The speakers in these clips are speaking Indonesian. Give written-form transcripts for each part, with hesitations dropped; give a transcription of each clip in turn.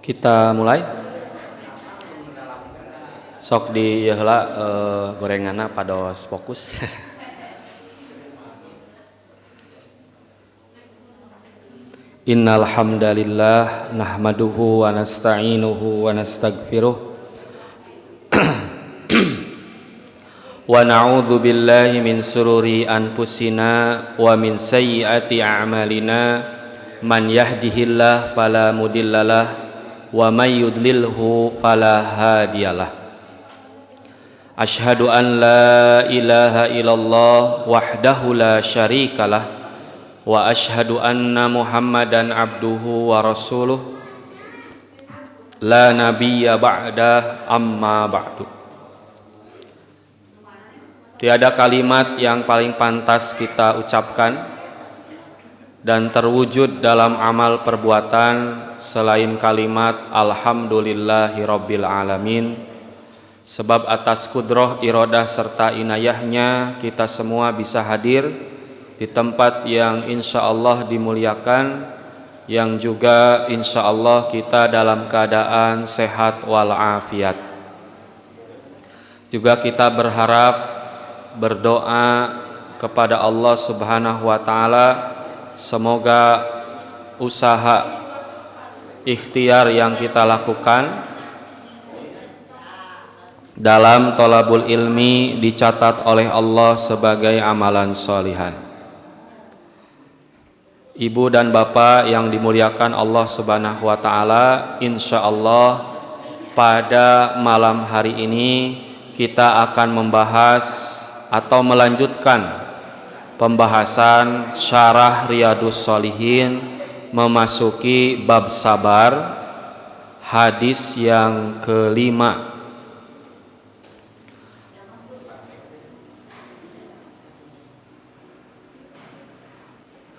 Kita mulai. Sok di heula gorenganna pados fokus. Innal hamdalillah nahmaduhu wa nasta'inuhu wa nastaghfiruh wa na'udzu billahi min sururi anfusina wa min sayyiati a'malina man yahdihillahu fala mudhillalah wa may yudlilhu fala hadiyalah. Asyhadu an la ilaha illallah wahdahu la syarikalah wa asyhadu anna Muhammadan abduhu wa rasuluh la nabiyya ba'da amma ba'du. Tiada kalimat yang paling pantas kita ucapkan dan terwujud dalam amal perbuatan selain kalimat alhamdulillahi rabbil alamin. Sebab atas kudroh, irodah serta inayahnya kita semua bisa hadir di tempat yang insya Allah dimuliakan, yang juga insya Allah kita dalam keadaan sehat walafiat. Juga kita berharap, berdoa kepada Allah Subhanahu wa Ta'ala, semoga usaha ikhtiar yang kita lakukan dalam thalabul ilmi dicatat oleh Allah sebagai amalan sholihan. Ibu dan bapak yang dimuliakan Allah Subhanahu wa Ta'ala, insya Allah pada malam hari ini kita akan membahas atau melanjutkan pembahasan syarah Riyadhus Shalihin memasuki bab sabar, hadis yang kelima.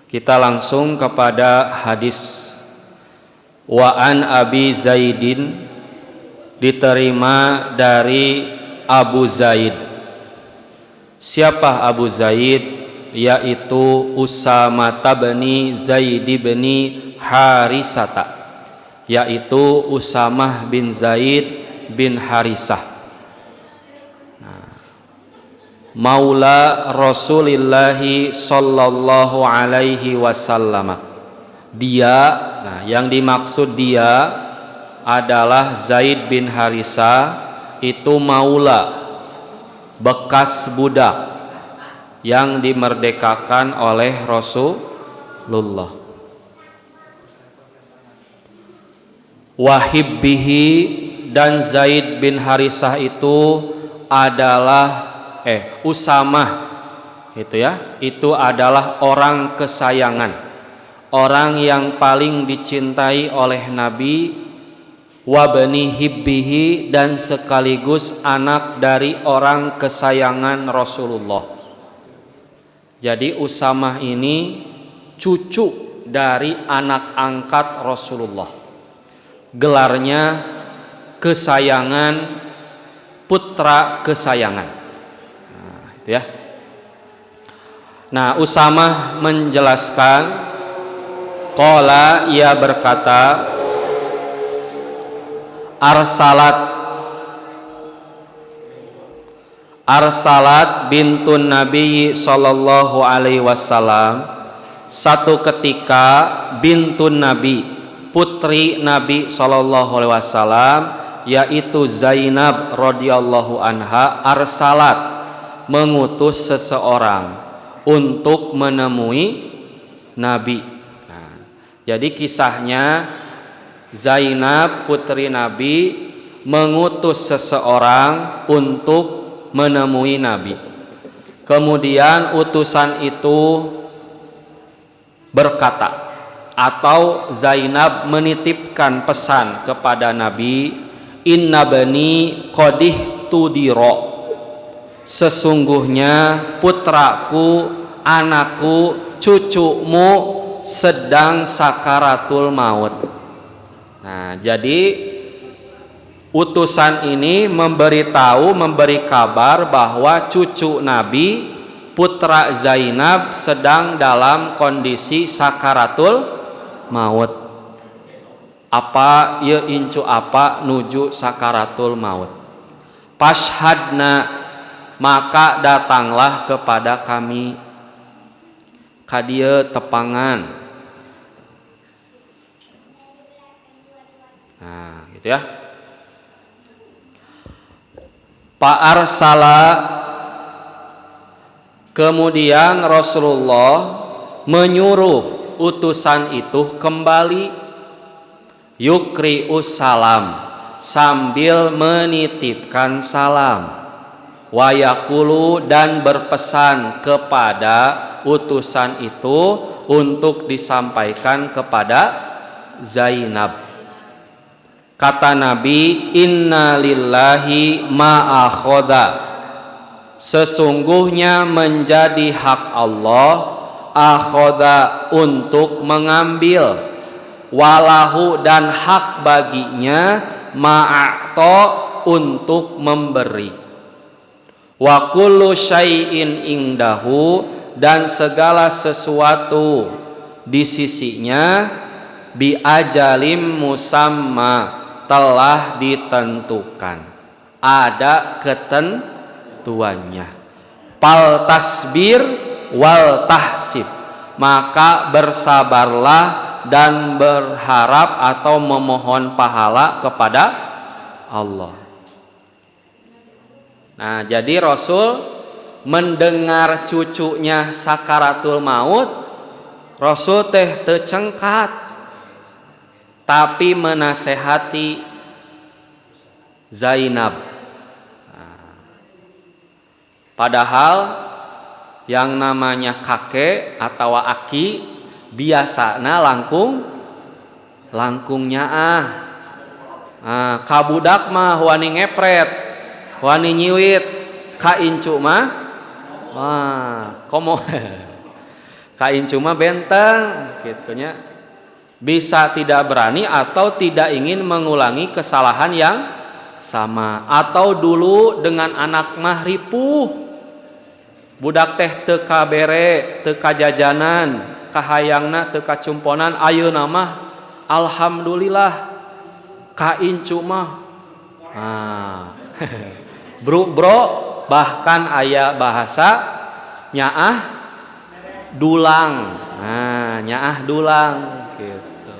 Kita langsung kepada hadis. Wa an Abi Zaidin, diterima dari Abu Zaid. Siapa Abu Zaid? Yaitu Usamah bin Zaid bin Harisata, yaitu Usamah bin Zaid bin Harisah, maula Rasulillahi sallallahu alaihi wasallam. Dia, yang dimaksud dia adalah Zaid bin Harisah, itu maula, bekas budak yang dimerdekakan oleh Rasulullah. Wahibbihi, dan Zaid bin Harisah itu adalah Usamah itu adalah orang kesayangan, orang yang paling dicintai oleh Nabi, wa bani hibbihi, dan sekaligus anak dari orang kesayangan Rasulullah. Jadi Usamah ini cucu dari anak angkat Rasulullah. Gelarnya kesayangan, putra kesayangan. Ya. Nah, Usamah menjelaskan, qala, ia berkata, Arsalat bintun Nabi sallallahu alaihi wasallam, satu ketika bintun Nabi, putri Nabi sallallahu alaihi wasallam, yaitu Zainab radhiyallahu anha, arsalat, mengutus seseorang untuk menemui Nabi. Jadi kisahnya Zainab putri Nabi mengutus seseorang untuk menemui Nabi. Kemudian utusan itu berkata, atau Zainab menitipkan pesan kepada Nabi, inna bani qadih tudiro, sesungguhnya putraku, anakku, cucumu sedang sakaratul maut. Nah, jadi utusan ini memberi kabar bahwa cucu Nabi, putra Zainab, sedang dalam kondisi sakaratul maut. Apa ieu incu apa nuju sakaratul maut. Fashhadna, maka datanglah kepada kami ka dieu tepangan. Nah, gitu ya. Pak Arsala, kemudian Rasulullah menyuruh utusan itu kembali yukri'us salam, sambil menitipkan salam, wayakulu, dan berpesan kepada utusan itu untuk disampaikan kepada Zainab. Kata Nabi, inna lillahi ma'akhoda, sesungguhnya menjadi hak Allah, akhoda, untuk mengambil, walahu, dan hak baginya, ma'akto, untuk memberi, wa kullu syai'in indahu, dan segala sesuatu di sisinya, bi ajalim musamma, telah ditentukan, ada ketentuannya. Pal tasbir wal tahsib, maka bersabarlah dan berharap atau memohon pahala kepada Allah. Nah, jadi Rasul mendengar cucunya sakaratul maut, Rasul teh teu cengkat, tapi menasehati Zainab. Nah, padahal yang namanya kakek atau aki biasana langkung nyaah. Kabudak mah wani ngepret, wani nyiwit, ka incu mah komo ka incu mah benteng gitunya. Bisa tidak berani atau tidak ingin mengulangi kesalahan yang sama, atau dulu dengan anak mah ripuh, budak teh teu kabere, teu kajajanan, kahayangna teu kacumponan, ayeuna mah alhamdulillah ka incu mah bro, bahkan aya bahasa nyaah dulang. Nah, nyaah dulang gitu.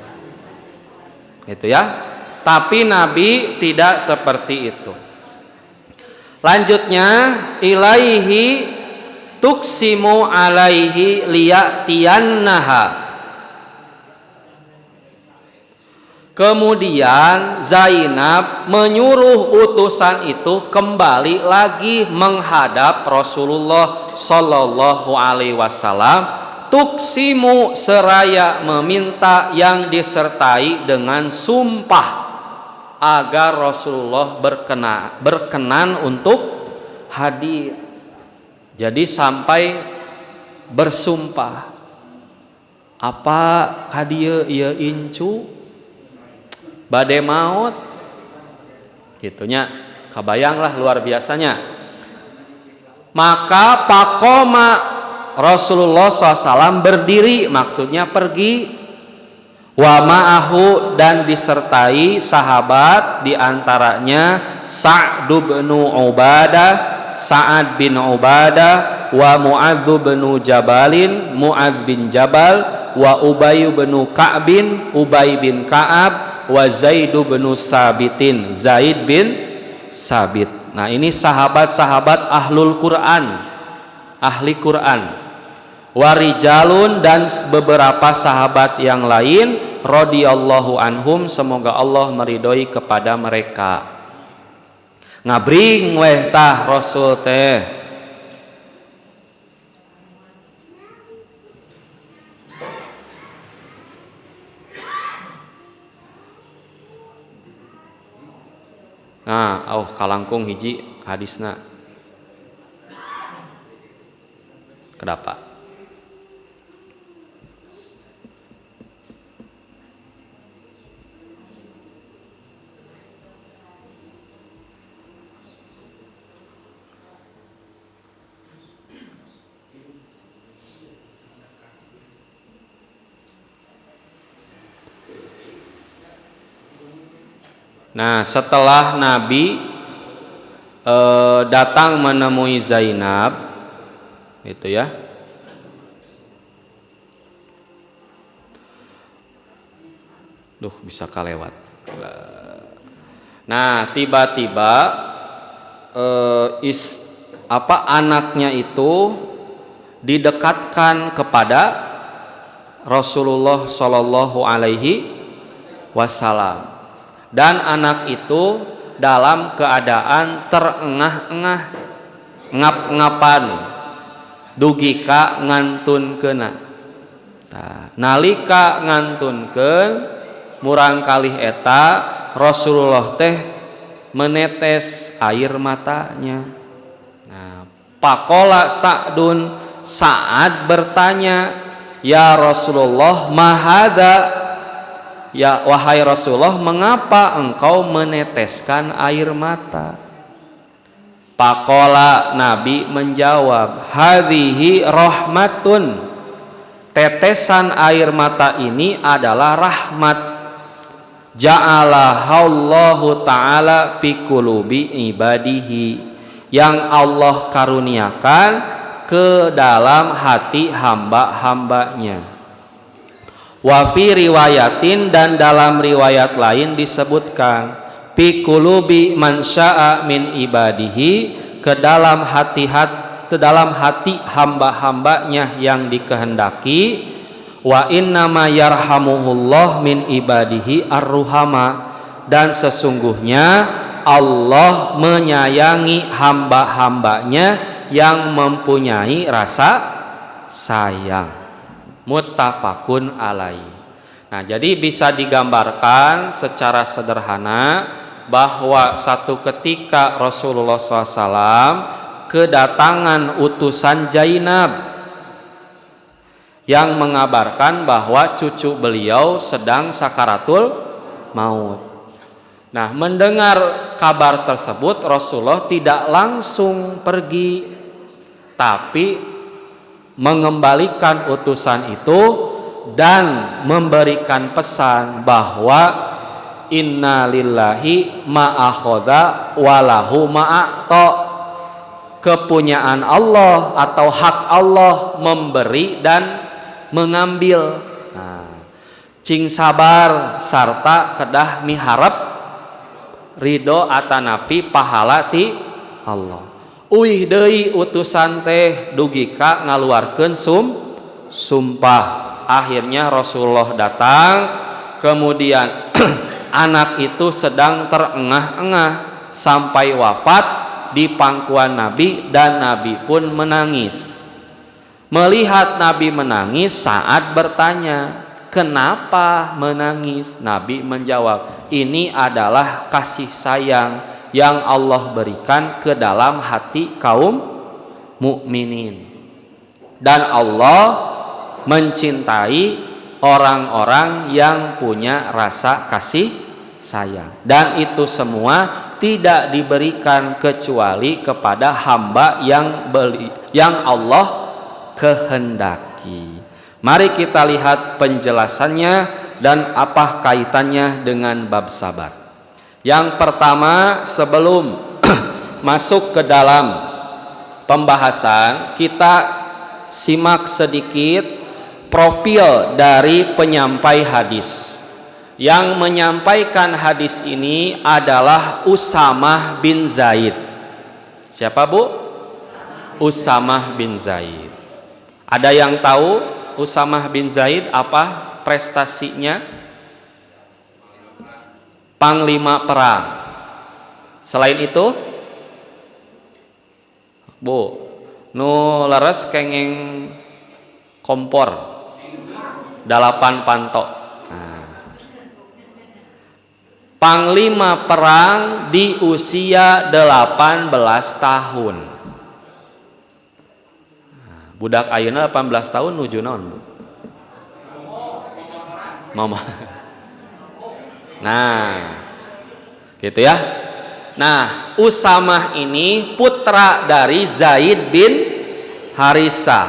Itu ya. Tapi Nabi tidak seperti itu. Lanjutnya, ilaihi tuksimu alaihi liyatiyannaha. Kemudian Zainab menyuruh utusan itu kembali lagi menghadap Rasulullah Sallallahu Alaihi Wasallam. Tuksimu, seraya meminta yang disertai dengan sumpah agar Rasulullah berkenan untuk hadir. Jadi sampai bersumpah, apa kadieu ieu incu bade maut gitunya, kabayanglah luar biasanya. Maka pakoma Rasulullah SAW berdiri, maksudnya pergi, wa ma'ahu, dan disertai sahabat, diantaranya Sa'd bin Ubadah, Sa'ad bin Ubadah, wa Mu'adz bin Jabalin, Mu'adz bin Jabal, wa Ubay bin Ka'bin, Ubay bin Ka'ab, wa Zaid bin Sabitin, Zaid bin Sabit. Nah, ini sahabat-sahabat ahlul Quran, ahli Quran. Warijalun, dan beberapa sahabat yang lain, radhiyallahu anhum, semoga Allah meridhoi kepada mereka. Ngabring weh tah Rasul teh. Nah, kalangkung hiji hadisna. Kedapa? Nah, setelah Nabi datang menemui Zainab, itu ya. Duh, bisa kalewat. Nah, tiba-tiba anaknya itu didekatkan kepada Rasulullah Shallallahu Alaihi Wasallam, dan anak itu dalam keadaan terengah-engah, ngap-ngapan, dugika ngantunkeuna. Nalika ngantunkeun murang kalih eta Rasulullah teh menetes air matanya. Nah, Pakola Sa'dun, Sa'ad bertanya, ya Rasulullah, mahada, ya wahai Rasulullah, mengapa engkau meneteskan air mata? Pakola, Nabi menjawab, hadhihi rahmatun, tetesan air mata ini adalah rahmat, ja'alahallahu ta'ala fi qulubi ibadihi, yang Allah karuniakan ke dalam hati hamba-hambanya. Wa fi riwayatin, dan dalam riwayat lain disebutkan, fi qulubi man syaa min ibadihi, ke dalam hati hamba-hambanya yang dikehendaki. Wa innama yarhamuhullah min ibadihi ar-ruhama, dan sesungguhnya Allah menyayangi hamba-hambanya yang mempunyai rasa sayang. Muttafaqun alaih. Nah, jadi bisa digambarkan secara sederhana bahwa satu ketika Rasulullah SAW kedatangan utusan Zainab yang mengabarkan bahwa cucu beliau sedang sakaratul maut. Nah, mendengar kabar tersebut Rasulullah tidak langsung pergi, tapi mengembalikan utusan itu dan memberikan pesan bahwa inna lillahi ma'akhoda walahu ma'akto, kepunyaan Allah atau hak Allah memberi dan mengambil. Nah, cing sabar sarta kedah miharep ridho atanapi pahala ti Allah. Uih deui utusan teh dugika ngaluarkeun sumpah. Akhirnya Rasulullah datang, kemudian anak itu sedang terengah-engah sampai wafat di pangkuan Nabi, dan Nabi pun menangis. Melihat Nabi menangis, Sa'ad bertanya, kenapa menangis? Nabi menjawab, ini adalah kasih sayang yang Allah berikan ke dalam hati kaum mukminin, dan Allah mencintai orang-orang yang punya rasa kasih sayang, dan itu semua tidak diberikan kecuali kepada hamba yang Allah kehendaki. Mari kita lihat penjelasannya dan apa kaitannya dengan bab sabar. Yang pertama, sebelum masuk ke dalam pembahasan, kita simak sedikit profil dari penyampai hadis. Yang menyampaikan hadis ini adalah Usamah bin Zaid. Siapa, Bu? Usamah bin Zaid. Ada yang tahu Usamah bin Zaid apa prestasinya? Panglima perang. Selain itu, Bu, nu leres kenging kompor 8 pantok. Panglima perang di usia 18 tahun. Budak ayeuna 18 tahun nuju naon, Bu? Mama. Nah, gitu ya. Nah, Usamah ini putra dari Zaid bin Harisah.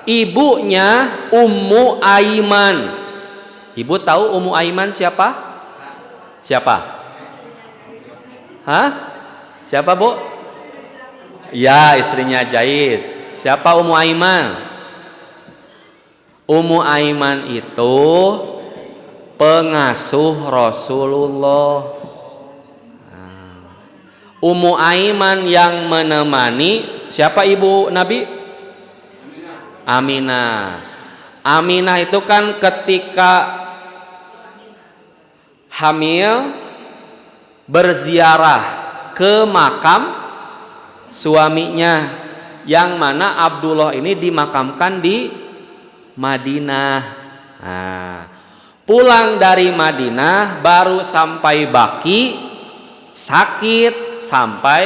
Ibunya Ummu Aiman. Ibu tahu Ummu Aiman siapa? Siapa? Hah? Siapa Bu? Ya, istrinya Zaid. Siapa Ummu Aiman? Ummu Aiman itu pengasuh Rasulullah. Ummu Aiman yang menemani siapa ibu Nabi? Aminah. Aminah itu kan ketika hamil berziarah ke makam suaminya, yang mana Abdullah ini dimakamkan di Madinah. Nah, pulang dari Madinah baru sampai Baki, sakit sampai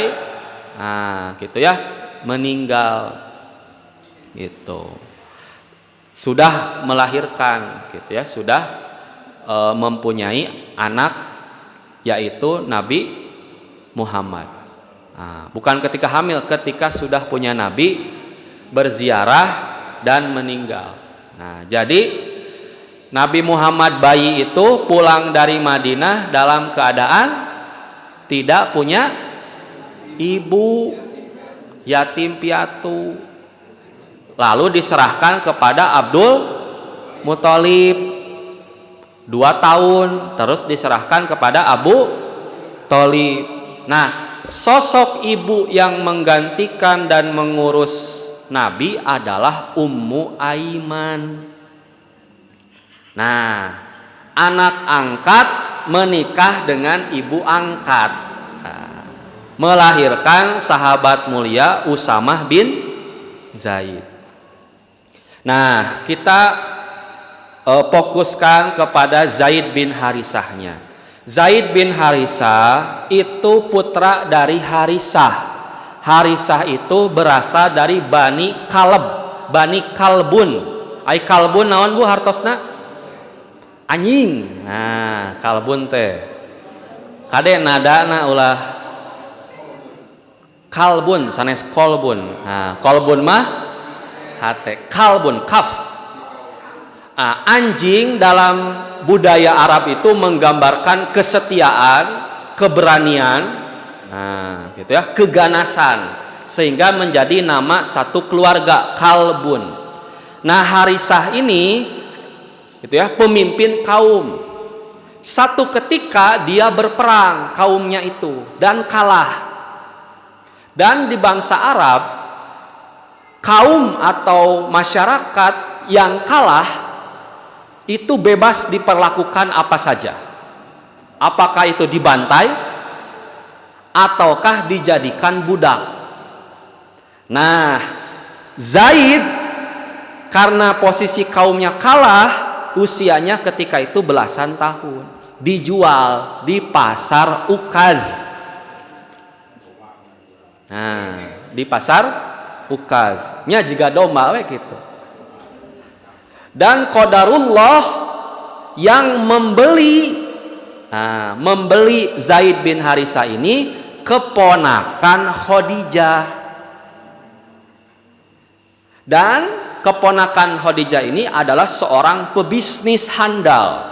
gitu ya, meninggal gitu. Sudah melahirkan gitu ya, sudah mempunyai anak yaitu Nabi Muhammad. Bukan ketika hamil, ketika sudah punya Nabi berziarah dan meninggal. Jadi Nabi Muhammad bayi itu pulang dari Madinah dalam keadaan tidak punya ibu, yatim piatu. Lalu diserahkan kepada Abdul Muthalib 2 tahun, terus diserahkan kepada Abu Thalib. Nah, sosok ibu yang menggantikan dan mengurus Nabi adalah Ummu Aiman. Nah, anak angkat menikah dengan ibu angkat, melahirkan sahabat mulia Usamah bin Zaid. Nah, kita fokuskan kepada Zaid bin Harisahnya. Zaid bin Harisah itu putra dari Harisah. Harisah itu berasal dari Bani Kalb, Bani Kalbun. Ai Kalbun naon Bu hartosna? Anjing. Nah, Kalbun teh kade nadana ulah Kalbun sanes kolbun. Nah, kolbun mah hate, Kalbun kaf. Anjing dalam budaya Arab itu menggambarkan kesetiaan, keberanian, gitu ya, keganasan, sehingga menjadi nama satu keluarga, Kalbun. Nah, Harisah ini gitu ya, pemimpin kaum. Satu ketika dia berperang kaumnya itu dan kalah. Dan di bangsa Arab, kaum atau masyarakat yang kalah itu bebas diperlakukan apa saja. Apakah itu dibantai ataukah dijadikan budak. Nah, Zaid karena posisi kaumnya kalah, usianya ketika itu belasan tahun, dijual di pasar Ukaz. Nah, di pasar Ukaz nya juga domba we gitu. Dan qadarullah yang membeli Zaid bin Harisah ini keponakan Khadijah. Dan keponakan Khadijah ini adalah seorang pebisnis handal.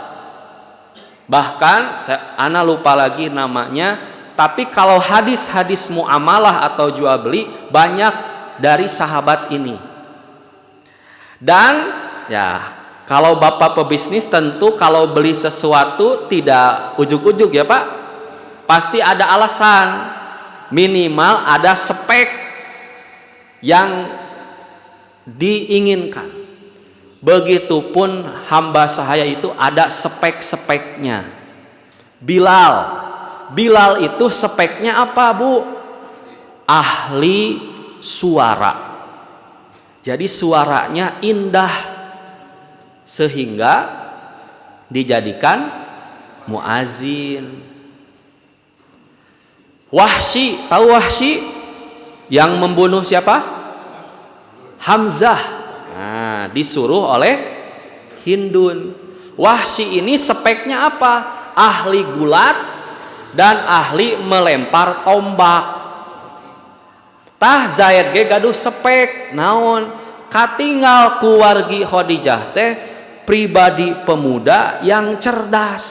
Bahkan ana lupa lagi namanya, tapi kalau hadis-hadis muamalah atau jual beli banyak dari sahabat ini. Dan ya, kalau Bapak pebisnis tentu kalau beli sesuatu tidak ujuk-ujuk ya Pak. Pasti ada alasan. Minimal ada spek yang diinginkan. Begitupun hamba sahaya itu ada spek-speknya. Bilal itu speknya apa Bu? Ahli suara. Jadi suaranya indah sehingga dijadikan muazin. Wahsy, tahu Wahsy yang membunuh siapa? Hamzah. Nah, disuruh oleh Hindun. Wahsy ini speknya apa? Ahli gulat dan ahli melempar tombak. Tah Zaid ge gaduh spek naon? Katinggal kuwargi Khadijah teh pribadi pemuda yang cerdas.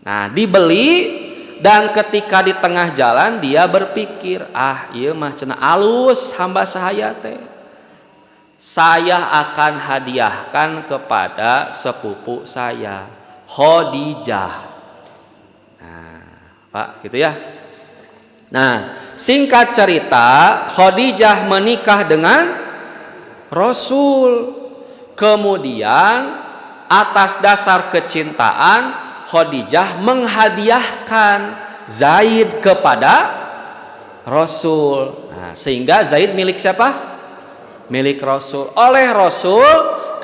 Nah, dibeli dan ketika di tengah jalan dia berpikir, ieu mah cenah alus hamba sahaya teh. Saya akan hadiahkan kepada sepupu saya, Khadijah. Nah, Pak, gitu ya. Nah, singkat cerita, Khadijah menikah dengan Rasul. Kemudian atas dasar kecintaan, Khadijah menghadiahkan Zaid kepada Rasul. Nah, sehingga Zaid milik siapa? Milik Rasul. Oleh Rasul,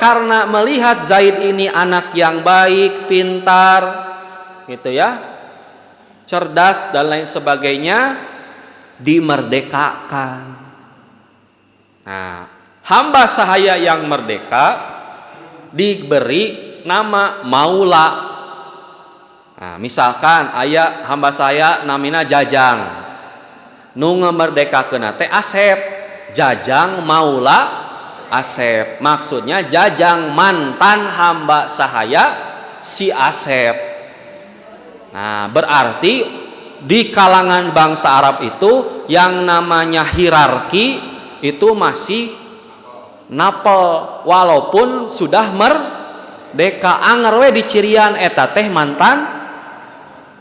karena melihat Zaid ini anak yang baik, pintar, gitu ya, cerdas dan lain sebagainya, dimerdekakan. Nah, hamba sahaya yang merdeka diberi nama Maula. Nah, misalkan aya hamba saya namina Jajang, nu ngamerdekakeun teh Asep, Jajang Maula Asep. Maksudnya Jajang mantan hamba sahaya si Asep. Nah, berarti di kalangan bangsa Arab itu yang namanya hierarki itu masih napel, walaupun sudah merdeka. Anger we dicirian eta teh mantan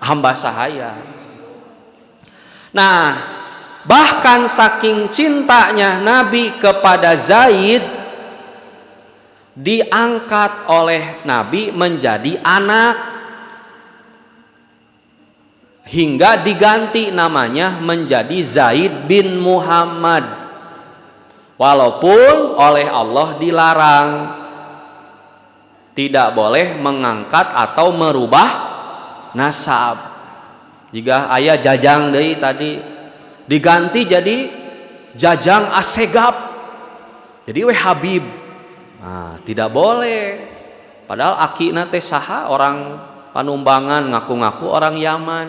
hamba sahaya. Nah, bahkan saking cintanya Nabi kepada Zaid, diangkat oleh Nabi menjadi anak, hingga diganti namanya menjadi Zaid bin Muhammad. Walaupun oleh Allah dilarang, tidak boleh mengangkat atau merubah nasab. Jika ayah Jajang deui tadi diganti jadi Jajang Assegaf, jadi we Habib. Nah, tidak boleh. Padahal akina teh saha, orang Panumbangan, ngaku-ngaku orang Yaman.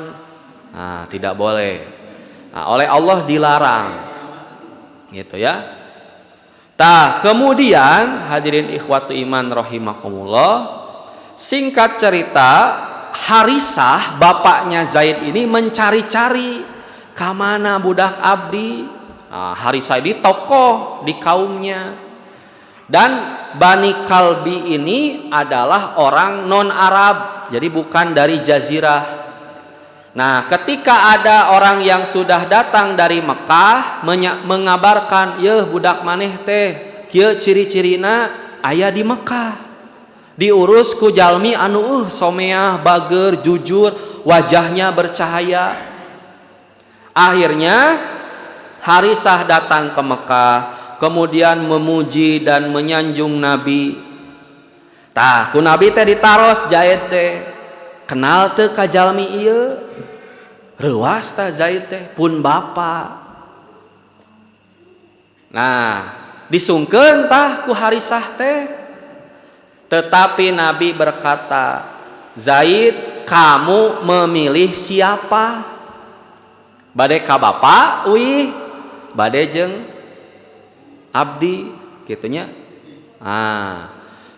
Nah, tidak boleh. Nah, oleh Allah dilarang, gitu ya. Kemudian hadirin ikhwatu iman rahimakumullah, singkat cerita, Harisah bapaknya Zaid ini mencari-cari kamana budak abdi. Nah, Harisah ini tokoh di kaumnya, dan Bani Kalbi ini adalah orang non Arab, jadi bukan dari Jazirah. Nah, ketika ada orang yang sudah datang dari Mekah mengabarkan, "Yeuh budak maneh teh, kieu ciri-cirina aya di Mekah. Diurus ku jalmi anu someah, bager, jujur, wajahnya bercahaya." Akhirnya Harisah datang ke Mekah, kemudian memuji dan menyanjung Nabi. Ku Nabi teh ditaros Zaid teh, kenal teu ka jalmi ieu? Reuas tah Zaid teh pun bapa. Nah, disungkeun tah ku Harisah teh. Tetapi Nabi berkata, "Zaid, kamu memilih siapa? Bade ka bapa, uih, bade jeung abdi," gitunya.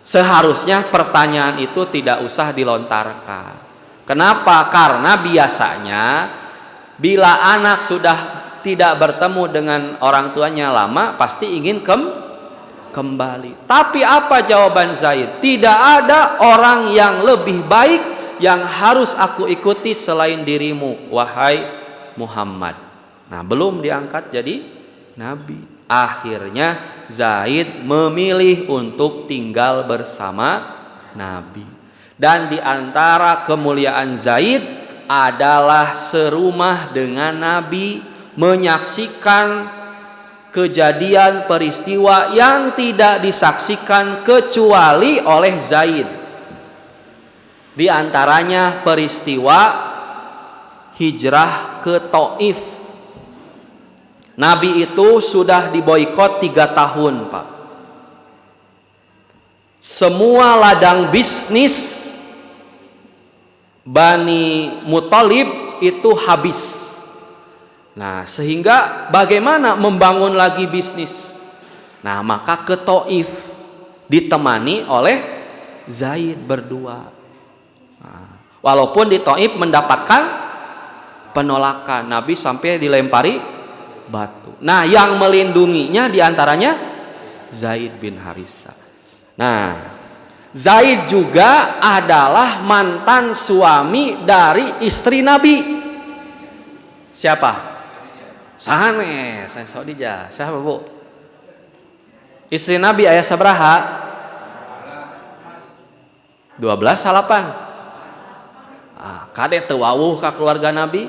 Seharusnya pertanyaan itu tidak usah dilontarkan. Kenapa? Karena biasanya bila anak sudah tidak bertemu dengan orang tuanya lama, pasti ingin kembali. Tapi apa jawaban Zaid? Tidak ada orang yang lebih baik yang harus aku ikuti selain dirimu, wahai Muhammad. Nah, belum diangkat jadi nabi. Akhirnya Zaid memilih untuk tinggal bersama Nabi. Dan di antara kemuliaan Zaid adalah serumah dengan Nabi, menyaksikan kejadian peristiwa yang tidak disaksikan kecuali oleh Zaid. Di antaranya peristiwa hijrah ke Taif. Nabi itu sudah diboikot 3 tahun, Pak. Semua ladang bisnis Bani Muthalib itu habis. Nah, sehingga bagaimana membangun lagi bisnis? Nah, maka ke Taif ditemani oleh Zaid berdua. Nah, walaupun di Taif mendapatkan penolakan. Nabi sampai dilempari batu. Nah, yang melindunginya diantaranya Zaid bin Harisah. Nah, Zaid juga adalah mantan suami dari istri Nabi. Siapa? Sanes, Saudija. Siapa, Bu? Istri Nabi ayah sabraha? 12 salapan. Kade teu wawuh ka keluarga Nabi.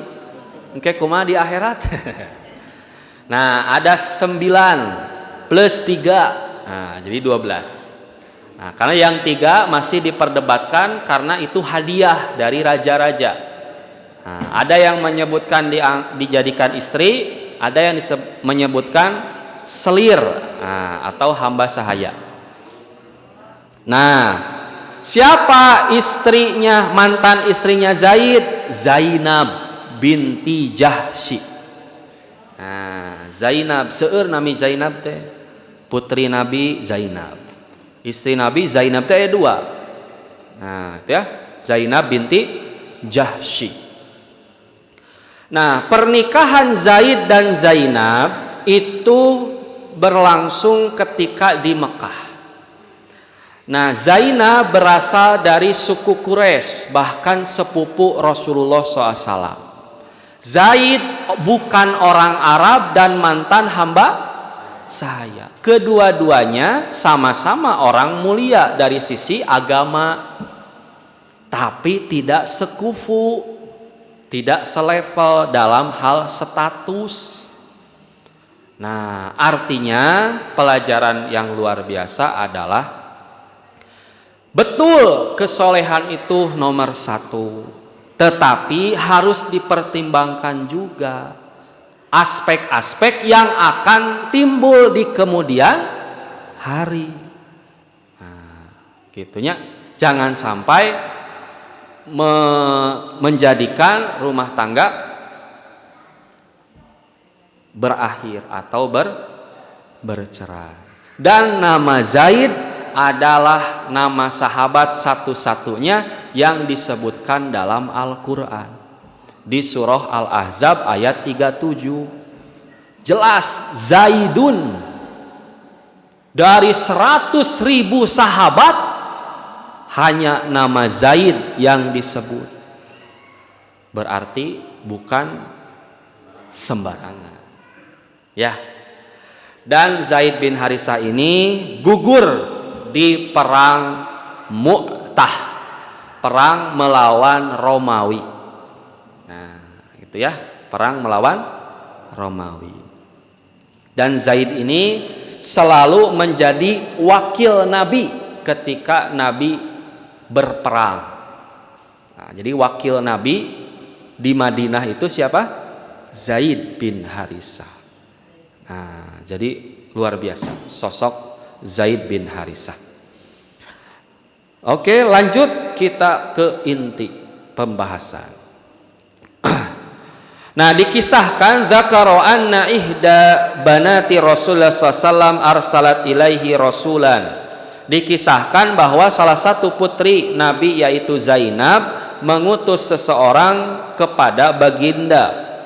Engke kumaha di akhirat? Nah, ada 9 plus 3. Nah, jadi 12. Nah, karena yang 3 masih diperdebatkan karena itu hadiah dari raja-raja. Nah, ada yang menyebutkan dijadikan istri, ada yang menyebutkan selir, atau hamba sahaya. Nah, siapa istrinya, mantan istrinya Zaid? Zainab binti Jahsy. Nah, Zainab, seueur nami Zainab teh, putri Nabi Zainab. Istri Nabi Zainab teh ada 2. Nah, itu ya, Zainab binti Jahsy. Nah, pernikahan Zaid dan Zainab itu berlangsung ketika di Mekah. Nah, Zainab berasal dari suku Quraisy, bahkan sepupu Rasulullah SAW. Zaid bukan orang Arab dan mantan hamba sahaya. Kedua-duanya sama-sama orang mulia dari sisi agama, tapi tidak sekufu, tidak selevel dalam hal status. Nah, artinya pelajaran yang luar biasa adalah betul kesolehan itu nomor 1, tetapi harus dipertimbangkan juga aspek-aspek yang akan timbul di kemudian hari. Nah, gitunya, jangan sampai menjadikan rumah tangga berakhir atau bercerai. Dan nama Zaid adalah nama sahabat satu-satunya yang disebutkan dalam Al-Quran di surah Al-Ahzab ayat 37. Jelas Zaidun, dari 100.000 sahabat hanya nama Zaid yang disebut, berarti bukan sembarangan ya. Dan Zaid bin Harisah ini gugur di perang Mu'tah, perang melawan Romawi. Nah, itu ya, perang melawan Romawi. Dan Zaid ini selalu menjadi wakil Nabi ketika Nabi berperang. Nah, jadi wakil Nabi di Madinah itu siapa? Zaid bin Harisah. Nah, jadi luar biasa sosok Zaid bin Harisah. Oke, lanjut kita ke inti pembahasan. Nah, dikisahkan dzakara anna ihda banati Rasulullah sallallahu arsalat ilaihi rasulan. Dikisahkan bahwa salah satu putri Nabi yaitu Zainab mengutus seseorang kepada baginda.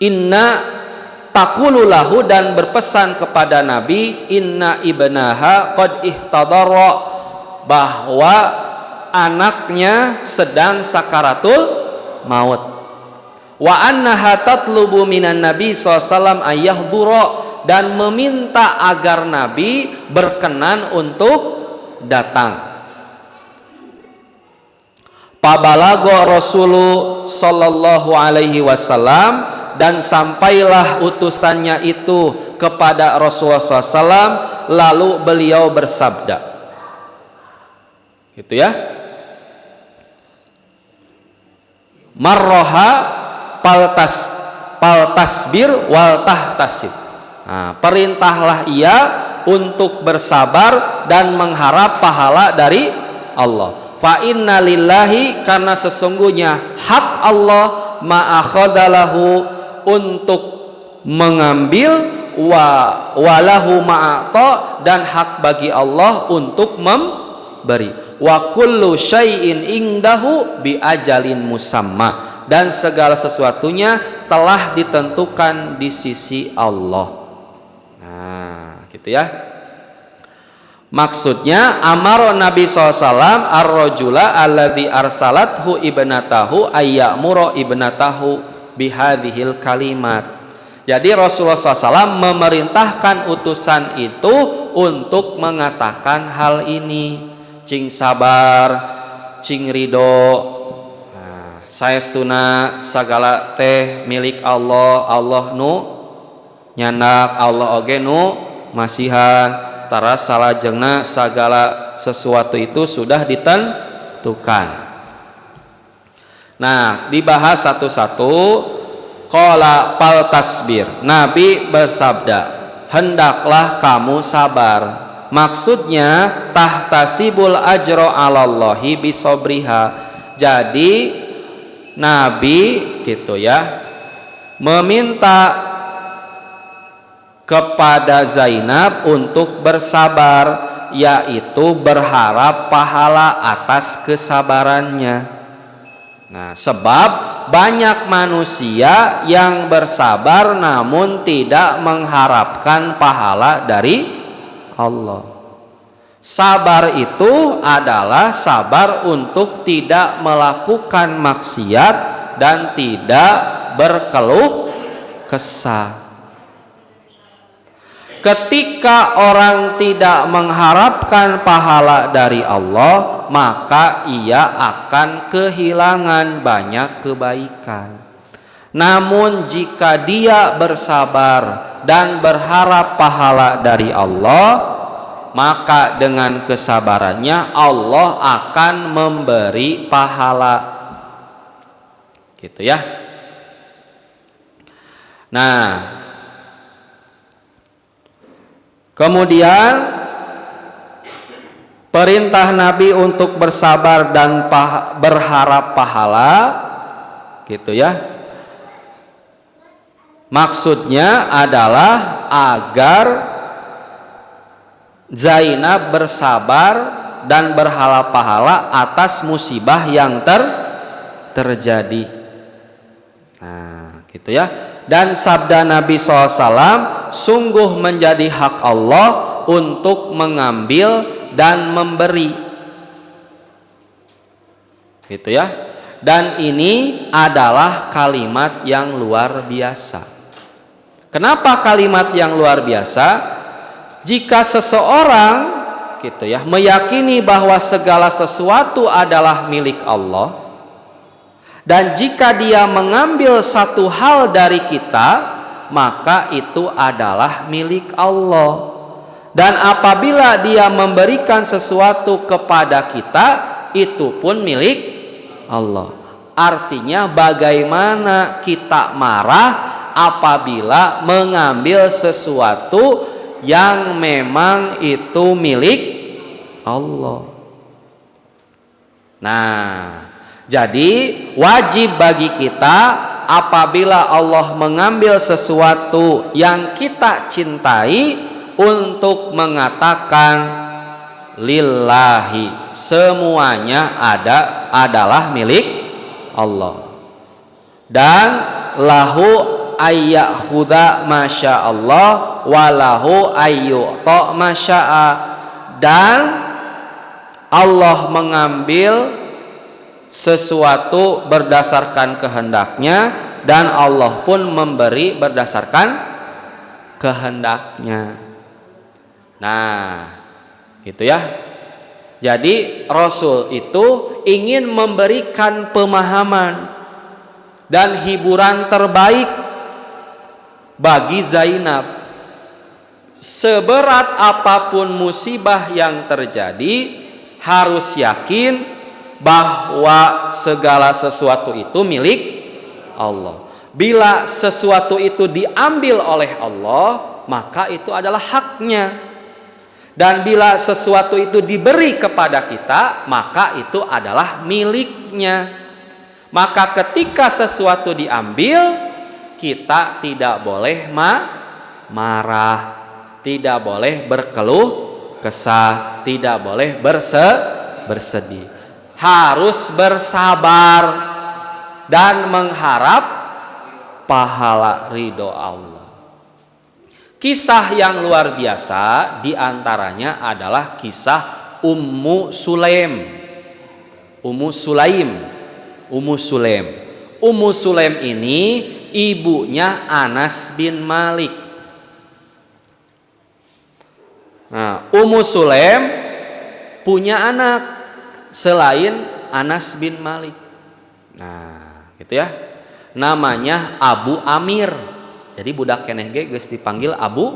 Inna taqulu lahu, dan berpesan kepada Nabi, inna ibnaha qad ihtadara, bahwa anaknya sedang sakaratul maut. Wa annaha tatlubu minan nabi sallallahu ayyahdura, dan meminta agar Nabi berkenan untuk datang. Pabalago Rasulullah sallallahu alaihi wasallam, dan sampailah utusannya itu kepada Rasulullah SAW, lalu beliau bersabda, gitu ya, marroha paltasbir wal tahtasib. Nah, perintahlah ia untuk bersabar dan mengharap pahala dari Allah. Fa inna lillahi, karena sesungguhnya hak Allah, ma'akhadalahu, untuk mengambil, walahu ma'ata, dan hak bagi Allah untuk memberi. Wa kullu syai'in indahu bi ajalin musamma, dan segala sesuatunya telah ditentukan di sisi Allah. Nah, gitu ya. Maksudnya amar Nabi SAW ar-rajula alladzi arsalathu ibnatahu ayyamura ibnatahu bihadhil kalimat. Jadi Rasulullah SAW memerintahkan utusan itu untuk mengatakan hal ini. Cing sabar, cing ridho. Nah, saestuna sagala teh milik Allah, Allah nu nyandak, Allah oge nu masihan. Tara salajengna sagala sesuatu itu sudah ditentukan. Nah, dibahas satu-satu. Qala fal tasbir. Nabi bersabda, hendaklah kamu sabar. Maksudnya tahtasibul ajra 'alallahi bisabriha. Jadi Nabi gitu ya meminta kepada Zainab untuk bersabar, yaitu berharap pahala atas kesabarannya. Nah, sebab banyak manusia yang bersabar namun tidak mengharapkan pahala dari Allah. Sabar itu adalah sabar untuk tidak melakukan maksiat dan tidak berkeluh kesah. Ketika orang tidak mengharapkan pahala dari Allah, maka ia akan kehilangan banyak kebaikan. Namun jika dia bersabar dan berharap pahala dari Allah, maka dengan kesabarannya Allah akan memberi pahala. Gitu ya. Nah, kemudian perintah Nabi untuk bersabar dan berharap pahala, gitu ya. Maksudnya adalah agar Zainab bersabar dan berharap pahala atas musibah yang terjadi. Nah, gitu ya. Dan sabda Nabi SAW, sungguh menjadi hak Allah untuk mengambil dan memberi. Gitu ya. Dan ini adalah kalimat yang luar biasa. Kenapa kalimat yang luar biasa? Jika seseorang gitu ya meyakini bahwa segala sesuatu adalah milik Allah, dan jika dia mengambil satu hal dari kita, maka itu adalah milik Allah. Dan apabila dia memberikan sesuatu kepada kita, itu pun milik Allah. Artinya bagaimana kita marah apabila mengambil sesuatu yang memang itu milik Allah. Nah, jadi wajib bagi kita apabila Allah mengambil sesuatu yang kita cintai untuk mengatakan lillahi, semuanya adalah milik Allah. Dan lahu ayyakhuda masyaallah walahu ayyu'ta masya'a, dan Allah mengambil sesuatu berdasarkan kehendaknya dan Allah pun memberi berdasarkan kehendaknya. Nah, gitu ya. Jadi Rasul itu ingin memberikan pemahaman dan hiburan terbaik bagi Zainab. Seberat apapun musibah yang terjadi, harus yakin bahwa segala sesuatu itu milik Allah. Bila sesuatu itu diambil oleh Allah, maka itu adalah haknya. Dan bila sesuatu itu diberi kepada kita, maka itu adalah miliknya. Maka ketika sesuatu diambil, kita tidak boleh marah, tidak boleh berkeluh kesah, tidak boleh bersedih. Harus bersabar. dan mengharap pahala ridho Allah. Kisah yang luar biasa diantaranya adalah kisah Ummu Sulaim. Ummu Sulaim ini ibunya Anas bin Malik. Nah, Ummu Sulaim punya anak selain Anas bin Malik. Nah, gitu ya. Namanya Abu Amir. Jadi budak keneh ge geus dipanggil Abu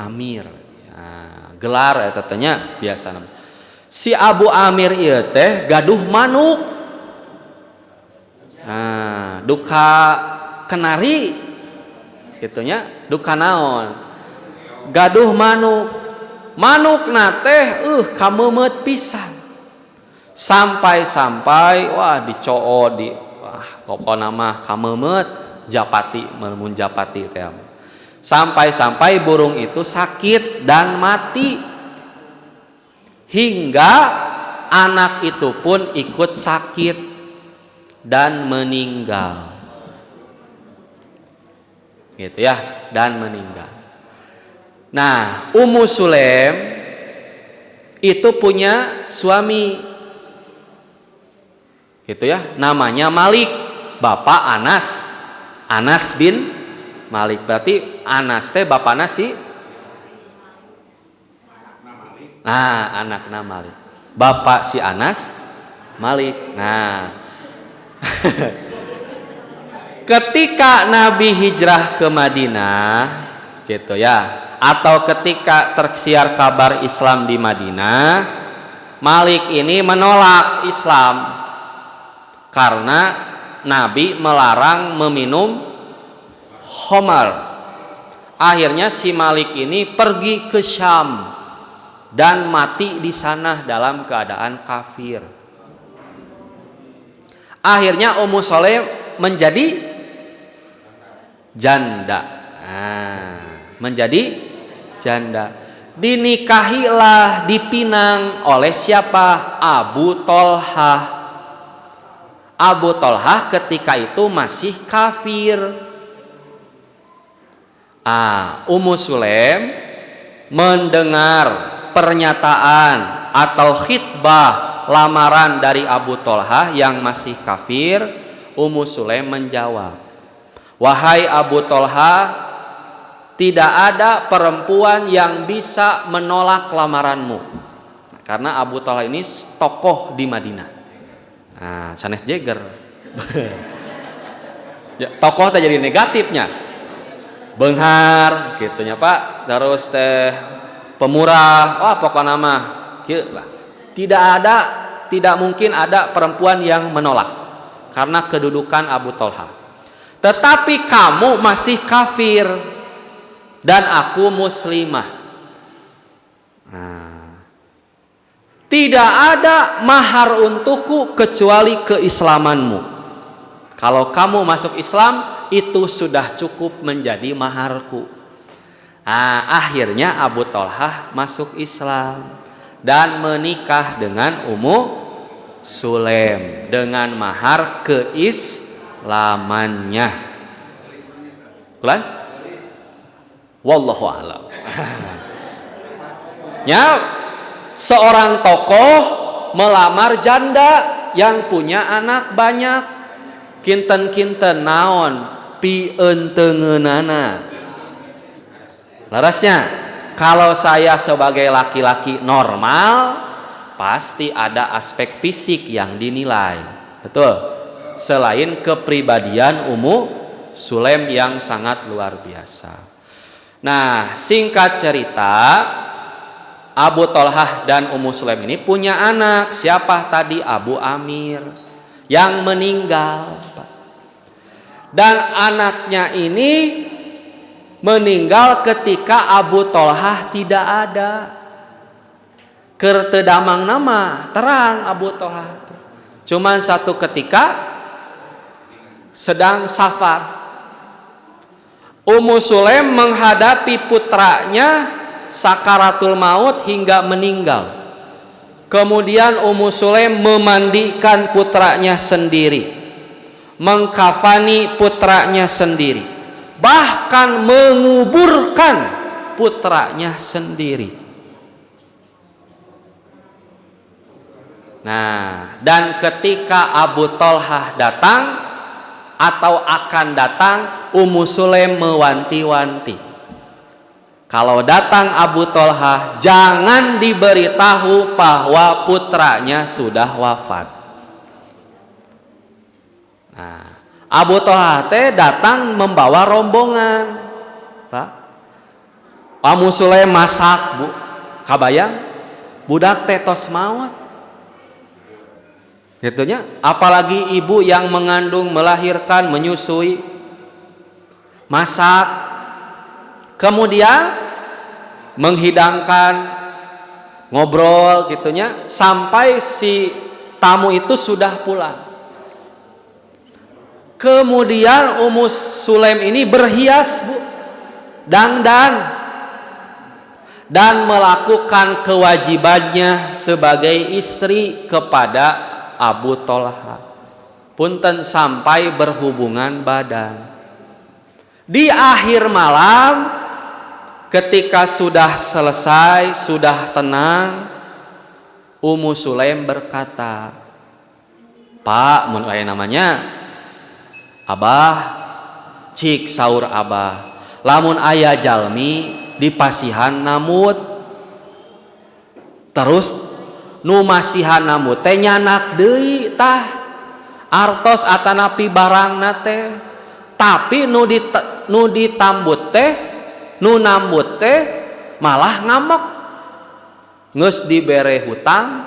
Amir. Nah, gelar eta teh nya biasa nama. Si Abu Amir ieu teh gaduh manuk. Nah, duka kenari kitu nya, duka naon? Gaduh manuk. Manukna teh kameumeut pisan. Sampai wah dicoo di pokona mah kameumeut japati mun japati teh. Sampai burung itu sakit dan mati. Hingga anak itu pun ikut sakit dan meninggal. Gitu ya, dan meninggal. Nah, Ummu Sulaim itu punya suami. Gitu ya, namanya Malik, bapak Anas bin Malik. Berarti Anas teh bapakna si anakna Malik. Bapak si Anas Malik. Nah. Ketika Nabi hijrah ke Madinah, gitu ya, atau ketika tersiar kabar Islam di Madinah, Malik ini menolak Islam karena Nabi melarang meminum khamar. Akhirnya si Malik ini pergi ke Syam dan mati di sana dalam keadaan kafir. Akhirnya Ummu Sulaim menjadi janda. Menjadi janda. Dinikahilah, dipinang oleh siapa? Abu Tolhah. Abu Tolhah ketika itu masih kafir. Ummu Sulaim mendengar pernyataan atau khitbah lamaran dari Abu Tolhah yang masih kafir. Ummu Sulaim menjawab, "Wahai Abu Tolhah, tidak ada perempuan yang bisa menolak lamaranmu." Karena Abu Tolhah ini tokoh di Madinah. Sanes Jagger. Ya, tokoh teh jadi negatifnya. Beunghar gitunya Pak, terus teh pemurah, pokoknya mah tidak mungkin ada perempuan yang menolak karena kedudukan Abu Tolhah. Tetapi kamu masih kafir dan aku muslimah. Tidak ada mahar untukku kecuali keislamanmu. Kalau kamu masuk Islam, itu sudah cukup menjadi maharku. Akhirnya Abu Tolhah masuk Islam dan menikah dengan Ummu Sulaim dengan mahar keislamannya. Bukan? Wallahu a'lam. Ya, seorang tokoh melamar janda yang punya anak banyak. Kinten-kinten naon pientengeunana. Larasnya, kalau saya sebagai laki-laki normal, pasti ada aspek fisik yang dinilai. Betul? Selain kepribadian Ummu Sulaim yang sangat luar biasa. Nah, singkat cerita, Abu Tolhah dan Ummu Sulaim ini punya anak. Siapa tadi? Abu Amir yang meninggal. Dan anaknya ini meninggal ketika Abu Tolhah tidak ada. Keur teu damang nama terang Abu Tolhah. Cuman satu ketika sedang safar. Ummu Sulaim menghadapi putranya sakaratul maut hingga meninggal. Kemudian Ummu Sulaim memandikan putranya sendiri, mengkafani putranya sendiri, bahkan menguburkan putranya sendiri. Nah, dan ketika Abu Thalhah datang atau akan datang, Ummu Sulaim mewanti-wanti, kalau datang Abu Thalhah jangan diberitahu bahwa putranya sudah wafat. Nah, Abu Thalhah teh datang membawa rombongan, Pak. Ummu Sulaim masak, Bu. Kabayang budak teh tos maot. Gitunya, apalagi ibu yang mengandung, melahirkan, menyusui, masak, kemudian menghidangkan, ngobrol gitunya, sampai si tamu itu sudah pulang. Kemudian Ummu Sulaim ini berhias, Bu, dandan, dan melakukan kewajibannya sebagai istri kepada Abu Thalhah. Punten, sampai berhubungan badan. Di akhir malam, ketika sudah selesai, sudah tenang, Ummu Sulaim berkata, "Pak, mun aya namanya Abah, cik saur Abah, lamun aya jalmi di pasihan namut, terus nu masihan namut teh nyanak deui tah artos atanapi barangna teh, tapi nu ditambut teh, nu nambut teh malah ngambek, geus dibere hutang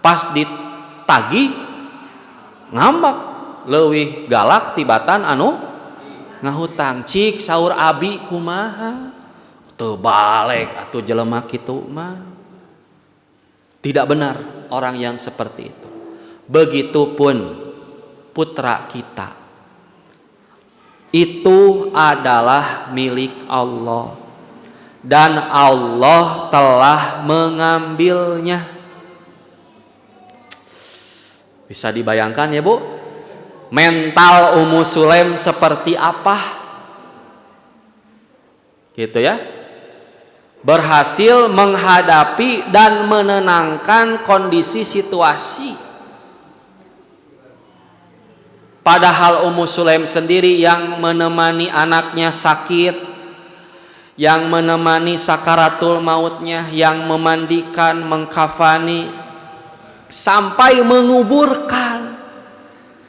pas ditagih ngambek, leuwih galak tibatan anu ngahutang. Cik saur abi kumaha teu balik atuh jelema kitu mah." Tidak benar orang yang seperti itu. Begitupun putra kita, itu adalah milik Allah, dan Allah telah mengambilnya. Bisa dibayangkan ya, Bu, mental Ummu Sulaim seperti apa? Gitu ya. Berhasil menghadapi dan menenangkan kondisi situasi. Padahal Ummu Sulaim sendiri yang menemani anaknya sakit, yang menemani sakaratul mautnya, yang memandikan, mengkafani, sampai menguburkan,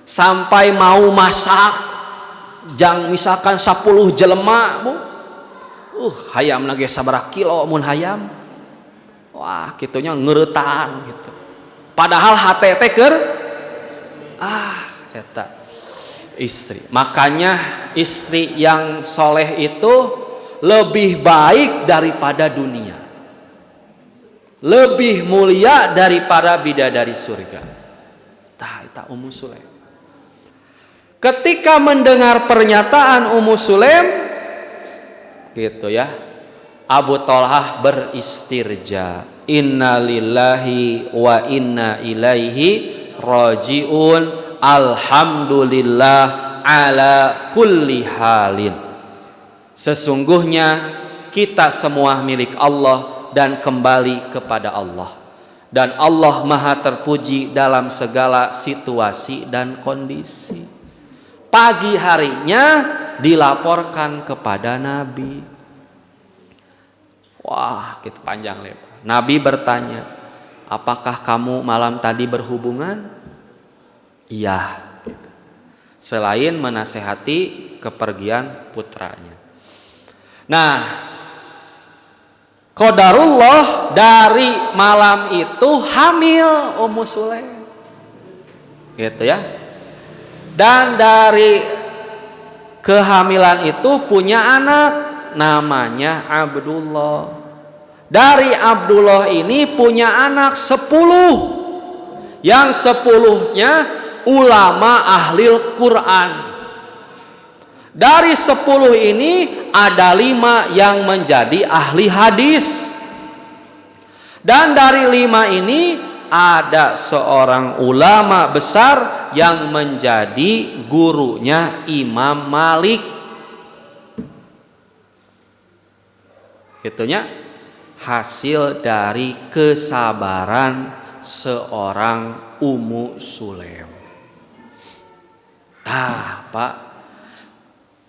sampai mau masak, jang misalkan 10 jelema, Bu. Hayam nage sabaraha kilo mun hayam. Wah, kitunya ngeuretan gitu. Padahal hate teh keur eta istri. Makanya istri yang soleh itu lebih baik daripada dunia, lebih mulia daripada bidadari surga. Tah eta Ummu Sulaim. Ketika mendengar pernyataan Ummu Sulaim, gitu ya, Abu Thalhah beristirja, inna lillahi wa inna ilaihi rajiun, alhamdulillah ala kulli halin. Sesungguhnya kita semua milik Allah dan kembali kepada Allah, dan Allah maha terpuji dalam segala situasi dan kondisi. Pagi harinya dilaporkan kepada Nabi. Wah, gitu panjang lebar. Nabi bertanya, "Apakah kamu malam tadi berhubungan?" Iya. Gitu. Selain menasehati kepergian putranya. Nah, qadarullah dari malam itu hamil Ummu Sulaim. Gitu ya. Dan dari kehamilan itu punya anak namanya Abdullah. Dari Abdullah ini punya anak 10, yang 10-nya ulama ahli Quran. Dari 10 ini ada 5 yang menjadi ahli hadis, dan dari 5 ini ada seorang ulama besar yang menjadi gurunya Imam Malik. Itunya hasil dari kesabaran seorang Ummu Sulaim. Pak,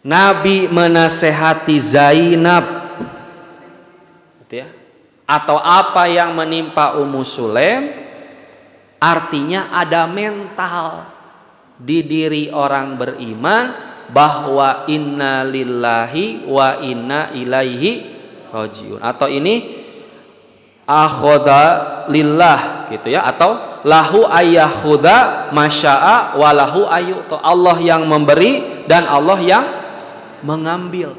Nabi menasehati Zainab, gitu ya, atau apa yang menimpa Ummu Sulaim, artinya ada mental di diri orang beriman bahwa inna lillahi wa inna ilaihi rajiun, atau ini akhoda lillah gitu ya, atau lahu ayyakhuda masya'a walahu ayu, atau Allah yang memberi dan Allah yang mengambil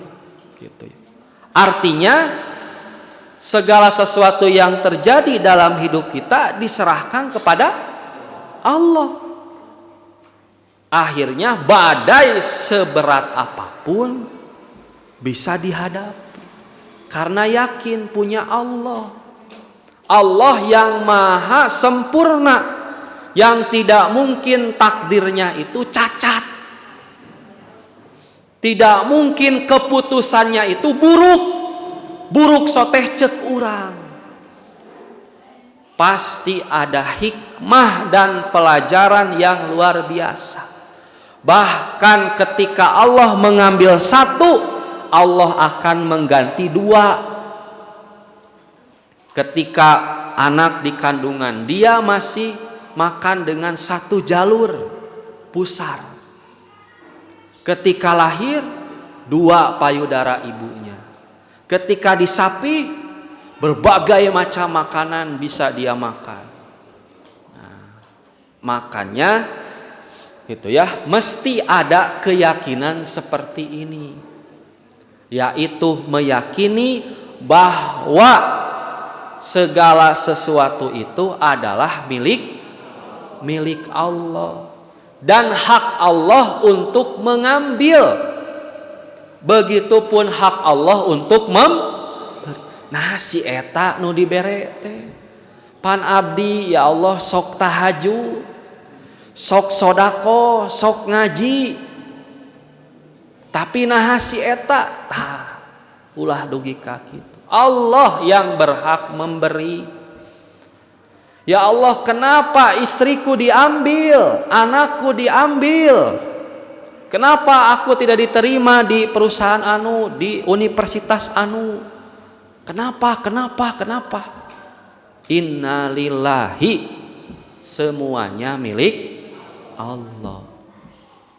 gitu ya. Artinya segala sesuatu yang terjadi dalam hidup kita diserahkan kepada Allah. Akhirnya badai seberat apapun bisa dihadapi karena yakin punya Allah. Allah yang maha sempurna, yang tidak mungkin takdirnya itu cacat, tidak mungkin keputusannya itu buruk soteh cek urang. Pasti ada hikmah dan pelajaran yang luar biasa. Bahkan ketika Allah mengambil satu, Allah akan mengganti dua. Ketika anak di kandungan, dia masih makan dengan satu jalur pusar. Ketika lahir, dua payudara ibunya. Ketika di sapi, berbagai macam makanan bisa dia makan. Nah, makanya gitu ya, mesti ada keyakinan seperti ini, yaitu meyakini bahwa segala sesuatu itu adalah milik Allah dan hak Allah untuk mengambil. Begitupun hak Allah untuk nah si eta nu dibere teh pan abdi ya Allah sok tahajud, sok sodako, sok ngaji, tapi nah si eta ulah dugi ka kitu. Allah yang berhak memberi. Ya Allah, kenapa istriku diambil, anakku diambil? Kenapa aku tidak diterima di perusahaan anu, di universitas anu? Kenapa? Inna lillahi, semuanya milik Allah.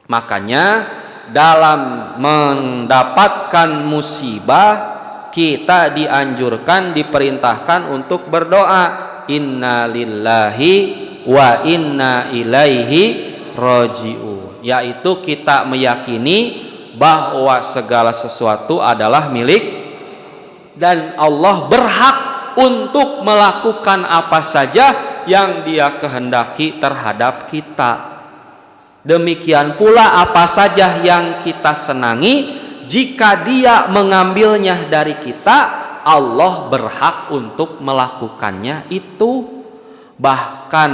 Makanya dalam mendapatkan musibah, kita dianjurkan, diperintahkan untuk berdoa, inna lillahi wa inna ilaihi raji'un, yaitu kita meyakini bahwa segala sesuatu adalah milik dan Allah berhak untuk melakukan apa saja yang Dia kehendaki terhadap kita. Demikian pula apa saja yang kita senangi, jika Dia mengambilnya dari kita, Allah berhak untuk melakukannya itu. Bahkan